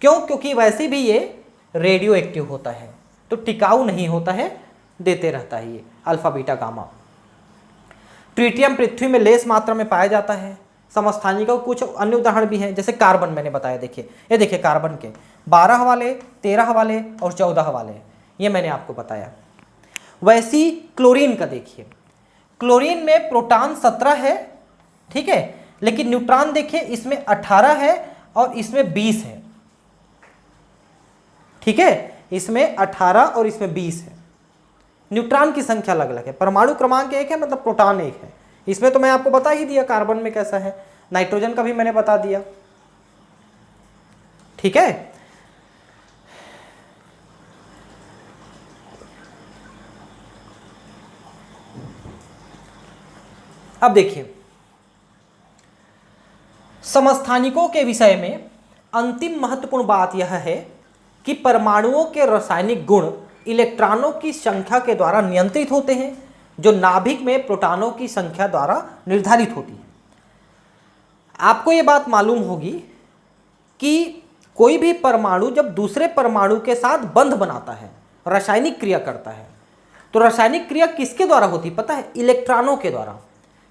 क्यों? क्योंकि वैसे भी ये रेडियो एक्टिव होता है, तो टिकाऊ नहीं होता है, देते रहता है ये अल्फा बीटा गामा। ट्रीटियम पृथ्वी में लेस मात्रा में पाया जाता है। समस्थानिकों कुछ अन्य उदाहरण भी हैं, जैसे कार्बन मैंने बताया। देखिए ये देखिए कार्बन के 12 हवाले, 13 हवाले और 14 हवाले, ये मैंने आपको बताया। वैसी क्लोरीन का देखिए, क्लोरीन में प्रोटॉन 17 है, ठीक है, लेकिन न्यूट्रॉन देखिए इसमें 18 है और इसमें 20 है, ठीक है, इसमें 18 और इसमें 20 है। न्यूट्रॉन की संख्या अलग अलग है। परमाणु क्रमांक 1 है, मतलब प्रोटॉन 1 है। इसमें तो मैं आपको बता ही दिया कार्बन में कैसा है, नाइट्रोजन का भी मैंने बता दिया, ठीक है। अब देखिए समस्थानिकों के विषय में अंतिम महत्वपूर्ण बात यह है कि परमाणुओं के रासायनिक गुण इलेक्ट्रॉनों की संख्या के द्वारा नियंत्रित होते हैं, जो नाभिक में प्रोटॉनों की संख्या द्वारा निर्धारित होती है। आपको यह बात मालूम होगी कि कोई भी परमाणु जब दूसरे परमाणु के साथ बंध बनाता है, रासायनिक क्रिया करता है, तो रासायनिक क्रिया किसके द्वारा होती है पता है? इलेक्ट्रॉनों के द्वारा।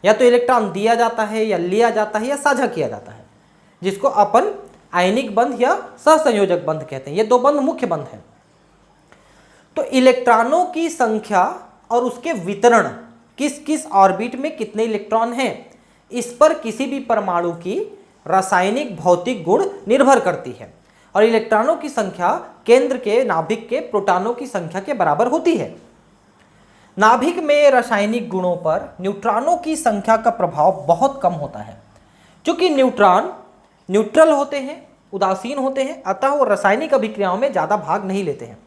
या तो इलेक्ट्रॉन दिया जाता है या लिया जाता है या साझा किया जाता है, जिसको अपन आयनिक बंध या सहसंयोजक बंध कहते हैं। ये दो बंध मुख्य बंध हैं। तो इलेक्ट्रॉनों की संख्या और उसके वितरण, किस किस ऑर्बिट में कितने इलेक्ट्रॉन हैं, इस पर किसी भी परमाणु की रासायनिक भौतिक गुण निर्भर करती है। और इलेक्ट्रॉनों की संख्या केंद्र के नाभिक के प्रोटॉनों की संख्या के बराबर होती है। नाभिक में रासायनिक गुणों पर न्यूट्रॉनों की संख्या का प्रभाव बहुत कम होता है। क्योंकि न्यूट्रॉन न्यूट्रल होते हैं, उदासीन होते हैं, अतः वो रासायनिक अभिक्रियाओं में ज़्यादा भाग नहीं लेते हैं।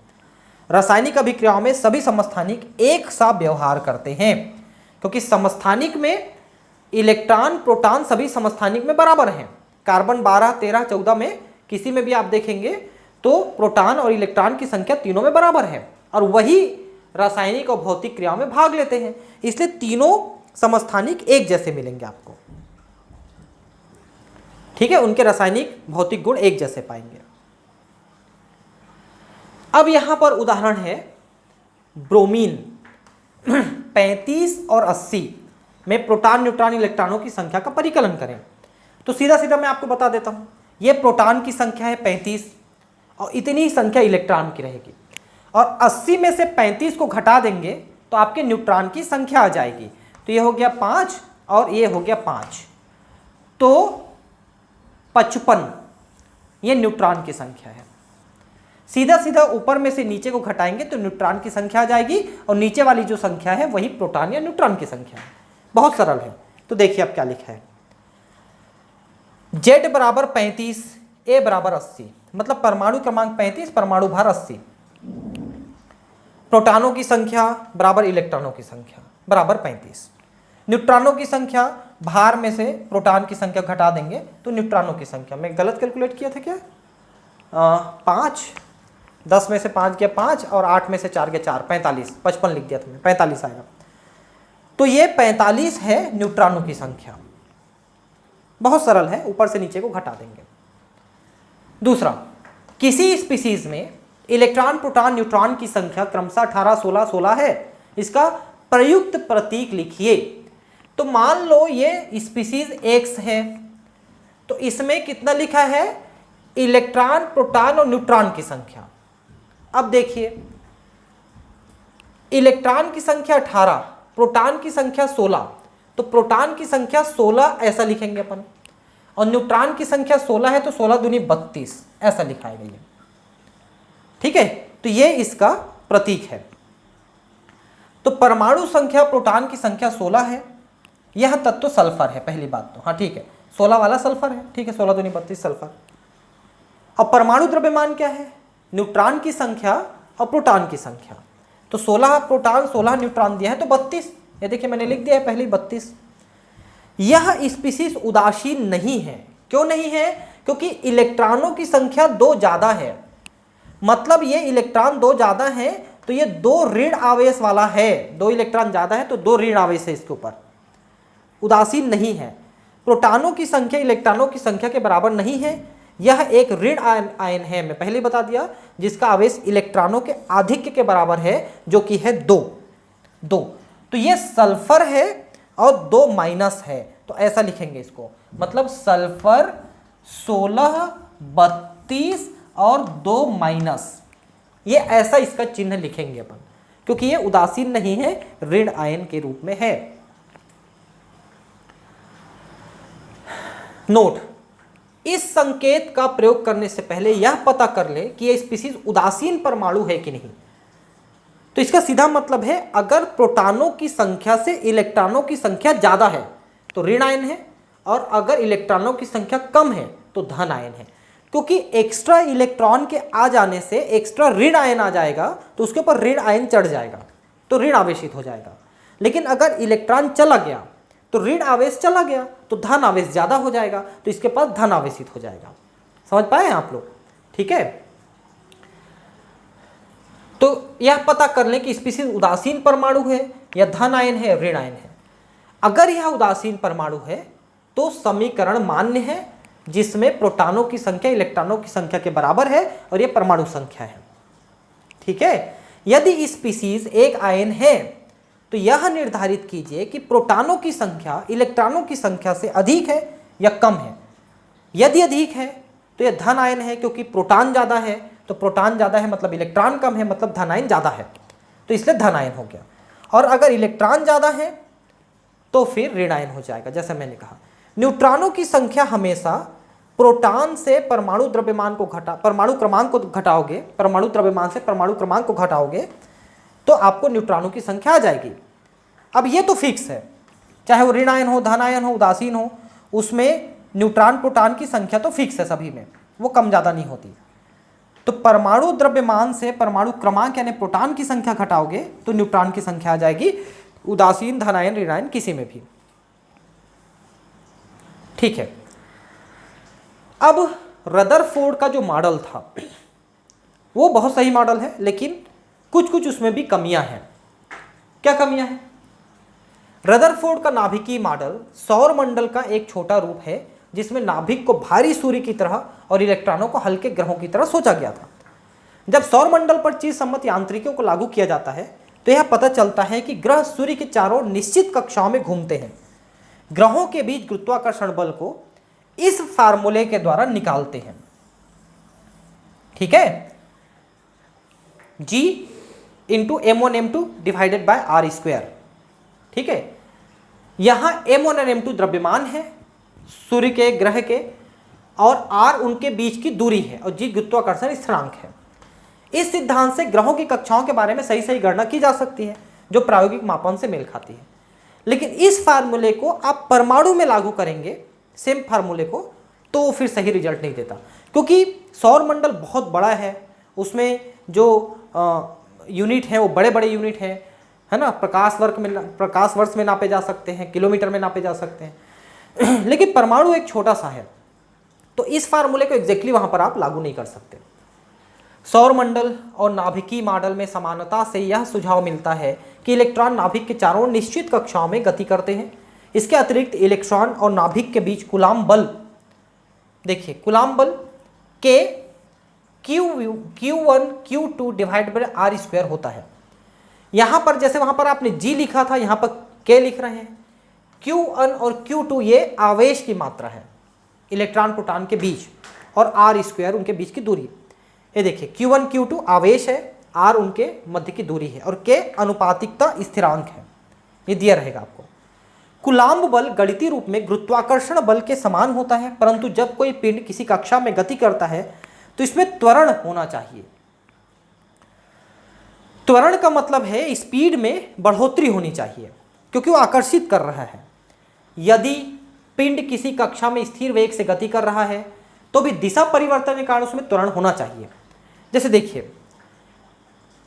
रासायनिक अभिक्रियाओं में सभी समस्थानिक एक सा व्यवहार करते हैं, क्योंकि समस्थानिक में इलेक्ट्रॉन प्रोटॉन सभी समस्थानिक में बराबर हैं। कार्बन 12, 13, 14 में किसी में भी आप देखेंगे तो प्रोटॉन और इलेक्ट्रॉन की संख्या तीनों में बराबर है, और वही रासायनिक और भौतिक क्रियाओं में भाग लेते हैं। इसलिए तीनों समस्थानिक एक जैसे मिलेंगे आपको, ठीक है, उनके रासायनिक भौतिक गुण एक जैसे पाएंगे। अब यहां पर उदाहरण है ब्रोमीन 35 और 80 में प्रोटॉन न्यूट्रॉन इलेक्ट्रॉनों की संख्या का परिकलन करें। तो सीधा सीधा मैं आपको बता देता हूं, यह प्रोटॉन की संख्या है 35 और इतनी ही संख्या इलेक्ट्रॉन की रहेगी, और 80 में से 35 को घटा देंगे तो आपके न्यूट्रॉन की संख्या आ जाएगी। तो ये हो गया 5 और ये हो गया 5, तो 55 ये न्यूट्रॉन की संख्या है। सीधा सीधा ऊपर में से नीचे को घटाएंगे तो न्यूट्रॉन की संख्या आ जाएगी, और नीचे वाली जो संख्या है वही प्रोटॉन या न्यूट्रॉन की संख्या है। बहुत सरल है। तो देखिए अब क्या लिखा है, Z बराबर 35, A बराबर 80, मतलब परमाणु क्रमांक 35, परमाणु भार 80, प्रोटॉनों की संख्या बराबर इलेक्ट्रॉनों की संख्या बराबर 35। न्यूट्रॉनों की संख्या, भार में से प्रोटॉन की संख्या घटा देंगे तो न्यूट्रॉनों की संख्या, मैं गलत कैलकुलेट किया था क्या, 5, 10 में से 5 गया 5 और 8 में से 4 गया 4, 45, 55 लिख दिया था मैं, 45 आएगा। तो ये 45 है न्यूट्रॉनों की संख्या। बहुत सरल है, ऊपर से नीचे को घटा देंगे। दूसरा, किसी स्पीसीज में इलेक्ट्रॉन प्रोटॉन न्यूट्रॉन की संख्या क्रमशः 18, 16, 16 है, इसका प्रयुक्त प्रतीक लिखिए। तो मान लो ये स्पीसीज X है, तो इसमें कितना लिखा है, इलेक्ट्रॉन प्रोटॉन और न्यूट्रॉन की संख्या। अब देखिए इलेक्ट्रॉन की संख्या 18, प्रोटॉन की संख्या 16, तो प्रोटॉन की संख्या 16 ऐसा लिखेंगे अपन, और न्यूट्रॉन की संख्या 16 है तो 16 दूनी 32 ऐसा लिखाएगा ये, ठीक है। तो ये इसका प्रतीक है। तो परमाणु संख्या प्रोटॉन की संख्या 16 है, यह तत्व सल्फर है, पहली बात तो, हाँ ठीक है, 16 वाला सल्फर है, ठीक है, 16 दूनी 32 सल्फर। अब परमाणु द्रव्यमान क्या है, न्यूट्रॉन की संख्या और प्रोटॉन की संख्या। तो 16 प्रोटॉन 16 न्यूट्रॉन दिया है तो 32, ये देखिए मैंने लिख दिया है पहले ही 32। यह स्पीसीज उदासीन नहीं है। क्यों नहीं है? क्योंकि इलेक्ट्रॉनों की संख्या 2 ज़्यादा है, मतलब ये इलेक्ट्रॉन 2 ज़्यादा हैं तो ये 2 ऋण आवेश वाला है, 2 इलेक्ट्रॉन ज़्यादा है तो 2 ऋण आवेश है इसके ऊपर, उदासीन नहीं है। प्रोटॉनों की संख्या इलेक्ट्रॉनों की संख्या के बराबर नहीं है, यह एक ऋण आयन है, मैं पहले बता दिया, जिसका आवेश इलेक्ट्रॉनों के आधिक्य के बराबर है जो कि है 2। तो ये सल्फर है और 2 माइनस है, तो ऐसा लिखेंगे इसको, मतलब सल्फर 16, 32 और 2 माइनस, ये ऐसा इसका चिन्ह लिखेंगे अपन, क्योंकि ये उदासीन नहीं है, ऋण आयन के रूप में है। नोट, इस संकेत का प्रयोग करने से पहले यह पता कर ले कि यह स्पीशीज उदासीन परमाणु है कि नहीं। तो इसका सीधा मतलब है, अगर प्रोटॉनों की संख्या से इलेक्ट्रॉनों की संख्या ज्यादा है तो ऋण आयन है, और अगर इलेक्ट्रॉनों की संख्या कम है तो धन आयन है। क्योंकि एक्स्ट्रा इलेक्ट्रॉन के आ जाने से एक्स्ट्रा ऋण आयन आ जाएगा तो उसके ऊपर ऋण आयन चढ़ जाएगा, तो ऋण आवेशित हो जाएगा। लेकिन अगर इलेक्ट्रॉन चला गया तो ऋण आवेश चला गया तो धन आवेश ज्यादा हो जाएगा, तो इसके पास धन आवेशित हो जाएगा। समझ पाए आप लोग? ठीक है, तो यह पता कर लें कि स्पीशीज उदासीन परमाणु है या धन आयन है या ऋण आयन है। अगर यह उदासीन परमाणु है तो समीकरण मान्य है, जिसमें प्रोटॉनों की संख्या इलेक्ट्रॉनों की संख्या के बराबर है और यह परमाणु संख्या है। ठीक है, यदि स्पीशीज एक आयन है तो यह निर्धारित कीजिए कि प्रोटॉनों की संख्या इलेक्ट्रॉनों की संख्या से अधिक है या कम है। यदि अधिक है तो यह धन आयन है, क्योंकि प्रोटॉन ज़्यादा है, तो प्रोटॉन ज़्यादा है मतलब इलेक्ट्रॉन कम है, मतलब धन आयन ज़्यादा है, तो इसलिए धन आयन हो गया। और अगर इलेक्ट्रॉन ज़्यादा है तो फिर ऋण आयन हो जाएगा। जैसे मैंने कहा, न्यूट्रॉनों की संख्या हमेशा प्रोटॉन से परमाणु द्रव्यमान को परमाणु क्रमांक को घटाओगे, परमाणु द्रव्यमान से परमाणु क्रमांक को घटाओगे तो आपको न्यूट्रॉनों की संख्या आ जाएगी। अब ये तो फिक्स है, चाहे वो ऋण आयन हो, धन आयन हो, उदासीन हो, उसमें न्यूट्रॉन प्रोटॉन की संख्या तो फिक्स है सभी में, वो कम ज़्यादा नहीं होती। तो परमाणु द्रव्यमान से परमाणु क्रमांक यानी प्रोटॉन की संख्या घटाओगे तो न्यूट्रॉन की संख्या आ जाएगी, उदासीन, धन आयन, ऋण आयन किसी में भी। ठीक है, अब रदरफोर्ड का जो मॉडल था वो बहुत सही मॉडल है, लेकिन कुछ कुछ उसमें भी कमियां हैं। क्या कमियां हैं? रदरफोर्ड का नाभिकीय मॉडल सौर मंडल का एक छोटा रूप है, जिसमें नाभिक को भारी सूर्य की तरह और इलेक्ट्रॉनों को हल्के ग्रहों की तरह सोचा गया था। जब सौर मंडल पर चीज सम्मत यांत्रिकियों को लागू किया जाता है तो यह पता चलता है कि ग्रह सूर्य के चारों निश्चित कक्षाओं में घूमते हैं। ग्रहों के बीच गुरुत्वाकर्षण बल को इस फार्मूले के द्वारा निकालते हैं। ठीक है, G into M1 M2 divided by R square. ठीक है, यहां M1 और M2 द्रव्यमान है सूर्य के ग्रह के, और R उनके बीच की दूरी है, और G गुरुत्वाकर्षण स्थिरांक है। इस सिद्धांत से ग्रहों की कक्षाओं के बारे में सही सही गणना की जा सकती है, जो प्रायोगिक मापन से मेल खाती है। लेकिन इस फार्मूले को आप परमाणु में लागू करेंगे, सेम फार्मूले को, तो फिर सही रिजल्ट नहीं देता, क्योंकि सौर मंडल बहुत बड़ा है, उसमें जो यूनिट है वो बड़े बड़े यूनिट है ना, प्रकाश वर्ष में नापे जा सकते हैं, किलोमीटर में नापे जा सकते हैं लेकिन परमाणु एक छोटा सा है, तो इस फार्मूले को एग्जैक्टली वहां पर आप लागू नहीं कर सकते। सौर मंडल और नाभिकीय मॉडल में समानता से यह सुझाव मिलता है कि इलेक्ट्रॉन नाभिक के चारों निश्चित कक्षाओं में गति करते हैं। इसके अतिरिक्त इलेक्ट्रॉन और नाभिक के बीच कूलाम्ब बल, देखिए कूलाम्ब बल के Q1 Q2 divide by R square होता है। यहां पर जैसे वहां पर आपने G लिखा था, यहां पर K लिख रहे हैं। Q1 और Q2 ये आवेश की मात्रा है इलेक्ट्रॉन प्रोटॉन के बीच, और R स्क्वायर उनके बीच की दूरी। ये देखिए Q1 Q2 आवेश है, R उनके मध्य की दूरी है, और K अनुपातिकता स्थिरांक है, ये दिया रहेगा आपको। कूलाम्ब बल गणितीय रूप में गुरुत्वाकर्षण बल के समान होता है, परंतु जब कोई पिंड किसी कक्षा में गति करता है तो इसमें त्वरण होना चाहिए। त्वरण का मतलब है स्पीड में बढ़ोतरी होनी चाहिए, क्योंकि वो आकर्षित कर रहा है। यदि पिंड किसी कक्षा में स्थिर वेग से गति कर रहा है तो भी दिशा परिवर्तन के कारण उसमें त्वरण होना चाहिए। जैसे देखिए,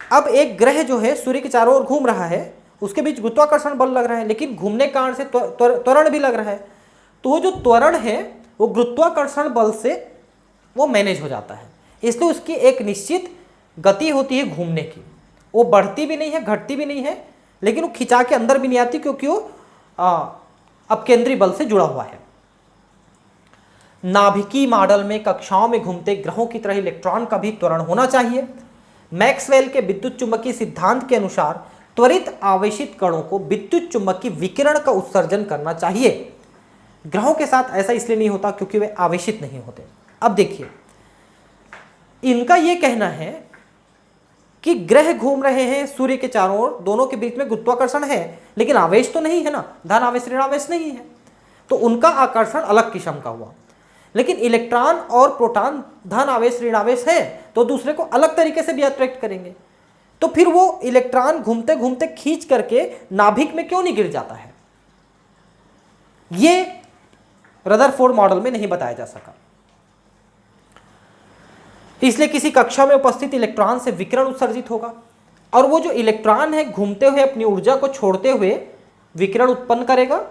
अब एक ग्रह जो है सूर्य के चारों ओर घूम रहा है, उसके बीच गुरुत्वाकर्षण बल लग रहा है, लेकिन घूमने के कारण से त्वरण भी लग रहा है, तो वो जो त्वरण है वो गुरुत्वाकर्षण बल से वो मैनेज हो जाता है, इसलिए उसकी एक निश्चित गति होती है घूमने की। वो बढ़ती भी नहीं है, घटती भी नहीं है, लेकिन वो खिंचा के अंदर भी नहीं आती, क्योंकि वो अपकेंद्री बल से जुड़ा हुआ है। नाभिकीय मॉडल में कक्षाओं में घूमते ग्रहों की तरह इलेक्ट्रॉन का भी त्वरण होना चाहिए। मैक्सवेल के विद्युत चुंबकीय सिद्धांत के अनुसार त्वरित आवेशित कणों को विद्युत चुंबकीय विकिरण का उत्सर्जन करना चाहिए। ग्रहों के साथ ऐसा इसलिए नहीं होता क्योंकि वे आवेशित नहीं होते। अब देखिए, इनका यह कहना है कि ग्रह घूम रहे हैं सूर्य के चारों ओर, दोनों के बीच में गुरुत्वाकर्षण है, लेकिन आवेश तो नहीं है ना, धन आवेश ऋण आवेश नहीं है, तो उनका आकर्षण अलग किस्म का हुआ। लेकिन इलेक्ट्रॉन और प्रोटॉन धन आवेश ऋण आवेश है, तो दूसरे को अलग तरीके से भी अट्रैक्ट करेंगे। तो फिर वो इलेक्ट्रॉन घूमते घूमते खींच करके नाभिक में क्यों नहीं गिर जाता है, ये रदरफोर्ड मॉडल में नहीं बताया जा सका। इसलिए किसी कक्षा में उपस्थित इलेक्ट्रॉन से विकिरण उत्सर्जित होगा, और वो जो इलेक्ट्रॉन है घूमते हुए अपनी ऊर्जा को छोड़ते हुए विकिरण उत्पन्न करेगा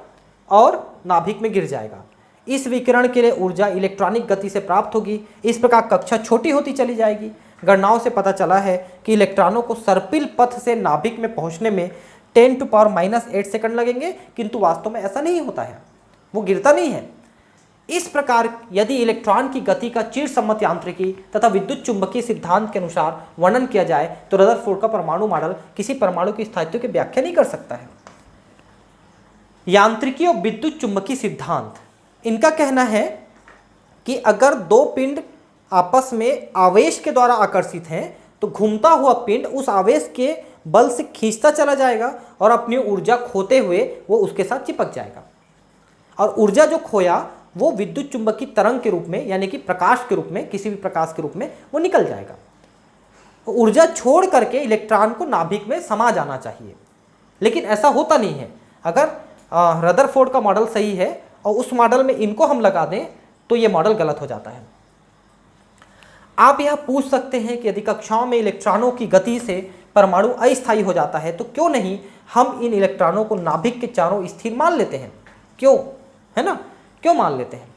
और नाभिक में गिर जाएगा। इस विकिरण के लिए ऊर्जा इलेक्ट्रॉनिक गति से प्राप्त होगी। इस प्रकार कक्षा छोटी होती चली जाएगी। गणनाओं से पता चला है कि इलेक्ट्रॉनों को सर्पिल पथ से नाभिक में पहुंचने में 10⁻⁸ सेकंड लगेंगे, किंतु वास्तव में ऐसा नहीं होता है, वो गिरता नहीं है। इस प्रकार यदि इलेक्ट्रॉन की गति का चिरसम्मत यांत्रिकी तथा विद्युत चुंबकीय सिद्धांत के अनुसार वर्णन किया जाए तो रदरफोर्ड का परमाणु मॉडल किसी परमाणु की स्थायित्व की व्याख्या नहीं कर सकता है। यांत्रिकी और विद्युत चुंबकीय सिद्धांत, इनका कहना है कि अगर दो पिंड आपस में आवेश के द्वारा आकर्षित हैं तो घूमता हुआ पिंड उस आवेश के बल से खींचता चला जाएगा और अपनी ऊर्जा खोते हुए वो उसके साथ चिपक जाएगा, और ऊर्जा जो खोया वो विद्युत चुंबकीय तरंग के रूप में, यानी कि प्रकाश के रूप में, किसी भी प्रकाश के रूप में वो निकल जाएगा। ऊर्जा छोड़ करके इलेक्ट्रॉन को नाभिक में समा जाना चाहिए, लेकिन ऐसा होता नहीं है। अगर रदरफोर्ड का मॉडल सही है और उस मॉडल में इनको हम लगा दें तो ये मॉडल गलत हो जाता है। आप यह पूछ सकते हैं कि यदि कक्षाओं में इलेक्ट्रॉनों की गति से परमाणु अस्थायी हो जाता है तो क्यों नहीं हम इन इलेक्ट्रॉनों को नाभिक के चारों स्थिर मान लेते हैं, क्यों, है ना, क्यों मान लेते हैं?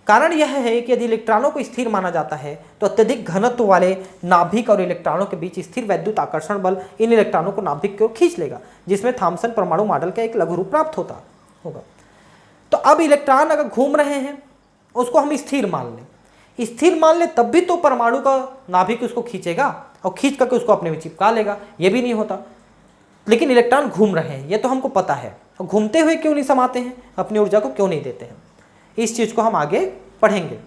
कारण यह है कि यदि इलेक्ट्रॉनों को स्थिर माना जाता है तो अत्यधिक घनत्व वाले नाभिक और इलेक्ट्रॉनों के बीच स्थिर वैद्युत आकर्षण बल इन इलेक्ट्रॉनों को नाभिक की ओर खींच लेगा, जिसमें थॉम्सन परमाणु मॉडल का एक लघु रूप प्राप्त होगा। तो अब इलेक्ट्रॉन अगर घूम रहे हैं उसको हम स्थिर मान लें, स्थिर मान ले तब भी तो परमाणु का नाभिक उसको खींचेगा और खींच करके उसको अपने में चिपका लेगा, ये भी नहीं होता। लेकिन इलेक्ट्रॉन घूम रहे हैं, ये तो हमको पता है, और घूमते हुए क्यों नहीं समाते हैं, अपनी ऊर्जा को क्यों नहीं देते हैं, इस चीज को हम आगे पढ़ेंगे।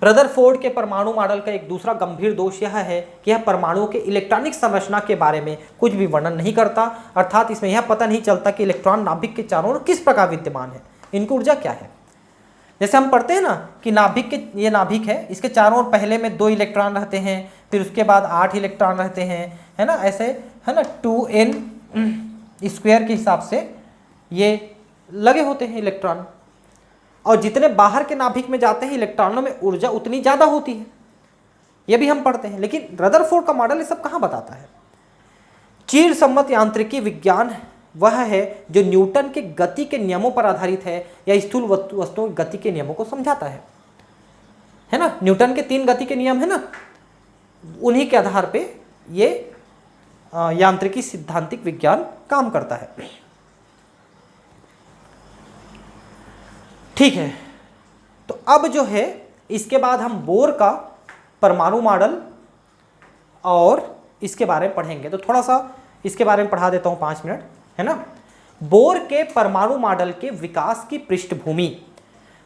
रदरफोर्ड के परमाणु मॉडल का एक दूसरा गंभीर दोष यह है कि यह परमाणुओं के इलेक्ट्रॉनिक संरचना के बारे में कुछ भी वर्णन नहीं करता, अर्थात इसमें यह पता नहीं चलता कि इलेक्ट्रॉन नाभिक के चारों ओर किस प्रकार विद्यमान है, इनकी ऊर्जा क्या है। जैसे हम पढ़ते हैं ना कि नाभिक के, ये नाभिक है, इसके चारों ओर पहले में 2 इलेक्ट्रॉन रहते हैं, फिर उसके बाद 8 इलेक्ट्रॉन रहते हैं, है ना, ऐसे, है ना, 2n स्क्वायर के हिसाब से ये लगे होते हैं इलेक्ट्रॉन, और जितने बाहर के नाभिक में जाते हैं इलेक्ट्रॉनों में ऊर्जा उतनी ज़्यादा होती है, ये भी हम पढ़ते हैं। लेकिन रदरफोर्ड का मॉडल ये सब कहाँ बताता है? चिरसम्मत यांत्रिकी विज्ञान वह है जो न्यूटन के गति के नियमों पर आधारित है या स्थूल वस्तुओं की गति के नियमों को समझाता है ना। न्यूटन के 3 गति के नियम है ना, उन्हीं के आधार पे ये यांत्रिकी सिद्धांतिक विज्ञान काम करता है। ठीक है, तो अब जो है इसके बाद हम बोर का परमाणु मॉडल और इसके बारे में पढ़ेंगे। तो थोड़ा सा इसके बारे में पढ़ा देता हूँ 5 मिनट, है ना। बोर के परमाणु मॉडल के विकास की पृष्ठभूमि।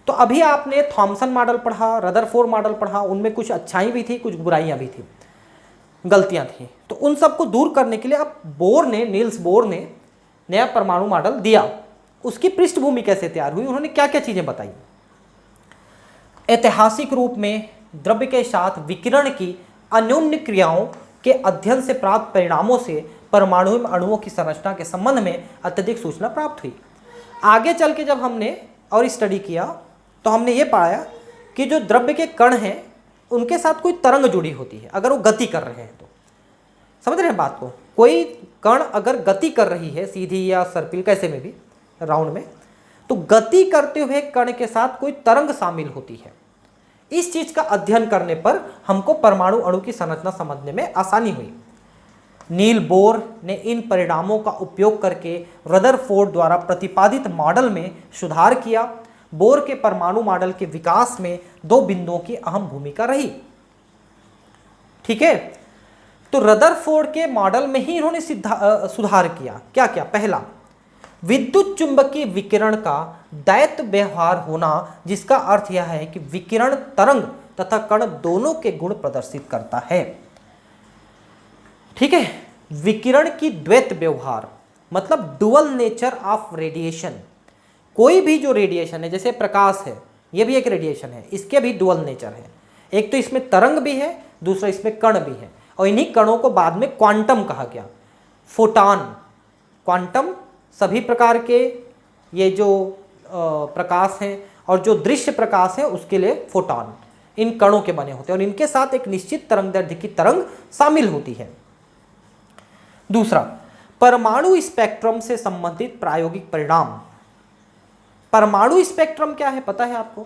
तो अभी आपने थॉमसन मॉडल पढ़ा, रदरफोर्ड मॉडल पढ़ा, उनमें कुछ अच्छाई भी थी, कुछ बुराइयां भी थी, गलतियां थी। तो उन सबको दूर करने के लिए अब नील्स बोर ने नया परमाणु मॉडल दिया। उसकी पृष्ठभूमि कैसे तैयार हुई, उन्होंने क्या क्या चीजें बताई। ऐतिहासिक रूप में द्रव्य के साथ विकिरण की अन्योन्य क्रियाओं के अध्ययन से प्राप्त परिणामों से परमाणु में अणुओं की संरचना के संबंध में अत्यधिक सूचना प्राप्त हुई। आगे चल के जब हमने और स्टडी किया तो हमने ये पाया कि जो द्रव्य के कण हैं उनके साथ कोई तरंग जुड़ी होती है, अगर वो गति कर रहे हैं तो। समझ रहे हैं बात को? कोई कण अगर गति कर रही है सीधी या सर्पिल, कैसे में भी, राउंड में, तो गति करते हुए कण के साथ कोई तरंग शामिल होती है। इस चीज का अध्ययन करने पर हमको परमाणु अणु की संरचना समझने में आसानी हुई। नील बोर ने इन परिणामों का उपयोग करके रदरफोर्ड द्वारा प्रतिपादित मॉडल में सुधार किया। बोर के परमाणु मॉडल के विकास में दो बिंदुओं की अहम भूमिका रही। ठीक है, तो रदरफोर्ड के मॉडल में ही इन्होंने सुधार किया। क्या क्या? पहला, विद्युत चुंबकीय विकिरण का द्वैत व्यवहार होना, जिसका अर्थ यह है कि विकिरण तरंग तथा कण दोनों के गुण प्रदर्शित करता है। ठीक है, विकिरण की द्वैत व्यवहार मतलब डुअल नेचर ऑफ रेडिएशन। कोई भी जो रेडिएशन है, जैसे प्रकाश है, यह भी एक रेडिएशन है, इसके भी डुअल नेचर है। एक तो इसमें तरंग भी है, दूसरा इसमें कण भी है, और इन्हीं कणों को बाद में क्वांटम कहा गया। फोटॉन, क्वांटम सभी प्रकार के ये जो प्रकाश हैं और जो दृश्य प्रकाश है उसके लिए फोटॉन इन कणों के बने होते हैं, और इनके साथ एक निश्चित तरंगदैर्ध्य की तरंग शामिल होती है। दूसरा, परमाणु स्पेक्ट्रम से संबंधित प्रायोगिक परिणाम। परमाणु स्पेक्ट्रम क्या है पता है आपको?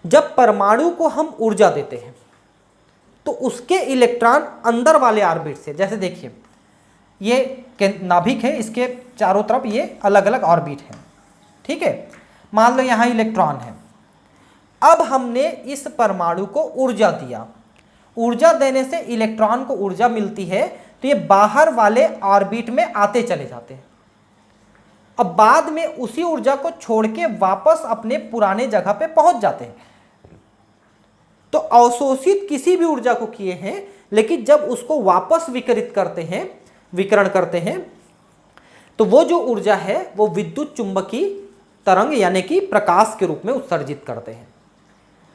जब परमाणु को हम ऊर्जा देते हैं तो उसके इलेक्ट्रॉन अंदर वाले ऑर्बिट से, जैसे देखिए ये नाभिक है, इसके चारों तरफ ये अलग अलग ऑर्बिट हैं। ठीक है, मान लो यहाँ इलेक्ट्रॉन है। अब हमने इस परमाणु को ऊर्जा दिया, ऊर्जा देने से इलेक्ट्रॉन को ऊर्जा मिलती है, तो ये बाहर वाले ऑर्बिट में आते चले जाते हैं। अब बाद में उसी ऊर्जा को छोड़ के वापस अपने पुराने जगह पे पहुंच जाते हैं। तो अवशोषित किसी भी ऊर्जा को किए हैं, लेकिन जब उसको वापस विकिरित करते हैं, विकिरण करते हैं, तो वो जो ऊर्जा है वो विद्युत चुंबकीय तरंग यानी कि प्रकाश के रूप में उत्सर्जित करते हैं।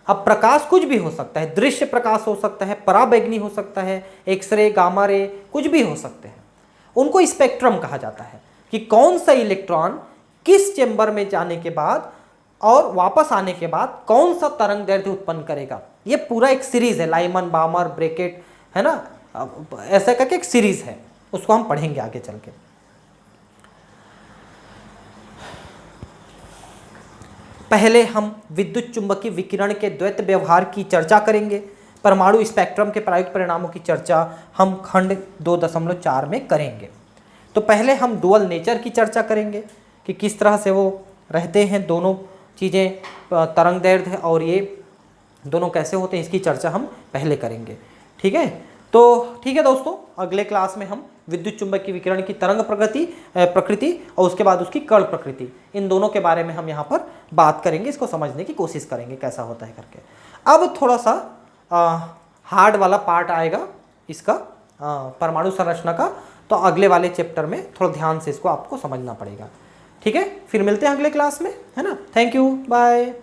अब प्रकाश कुछ भी हो सकता है, दृश्य प्रकाश हो सकता है, पराबैंगनी हो सकता है, एक्सरे, गामा रे, कुछ भी हो सकते हैं। उनको स्पेक्ट्रम कहा जाता है कि कौन सा इलेक्ट्रॉन किस चेंबर में जाने के बाद और वापस आने के बाद कौन सा तरंगदैर्ध्य उत्पन्न करेगा। ये पूरा एक सीरीज है, लाइमन, बामर, ब्रैकेट, है ना, ऐसा करके एक सीरीज है, उसको हम पढ़ेंगे आगे चल के। पहले हम विद्युत चुंबकीय विकिरण के द्वैत व्यवहार की चर्चा करेंगे। परमाणु स्पेक्ट्रम के प्रायोगिक परिणामों की चर्चा हम खंड 2.4 में करेंगे। तो पहले हम डुअल नेचर की चर्चा करेंगे कि किस तरह से वो रहते हैं, दोनों चीज़ें, तरंगदैर्ध्य और ये दोनों कैसे होते हैं, इसकी चर्चा हम पहले करेंगे। ठीक है, तो ठीक है दोस्तों, अगले क्लास में हम विद्युत चुंबकीय विकिरण की तरंग प्रकृति और उसके बाद उसकी कण प्रकृति, इन दोनों के बारे में हम यहाँ पर बात करेंगे, इसको समझने की कोशिश करेंगे कैसा होता है करके। अब थोड़ा सा हार्ड वाला पार्ट आएगा इसका, परमाणु संरचना का, तो अगले वाले चैप्टर में थोड़ा ध्यान से इसको आपको समझना पड़ेगा। ठीक है, फिर मिलते हैं अगले क्लास में, है ना। Thank you, bye.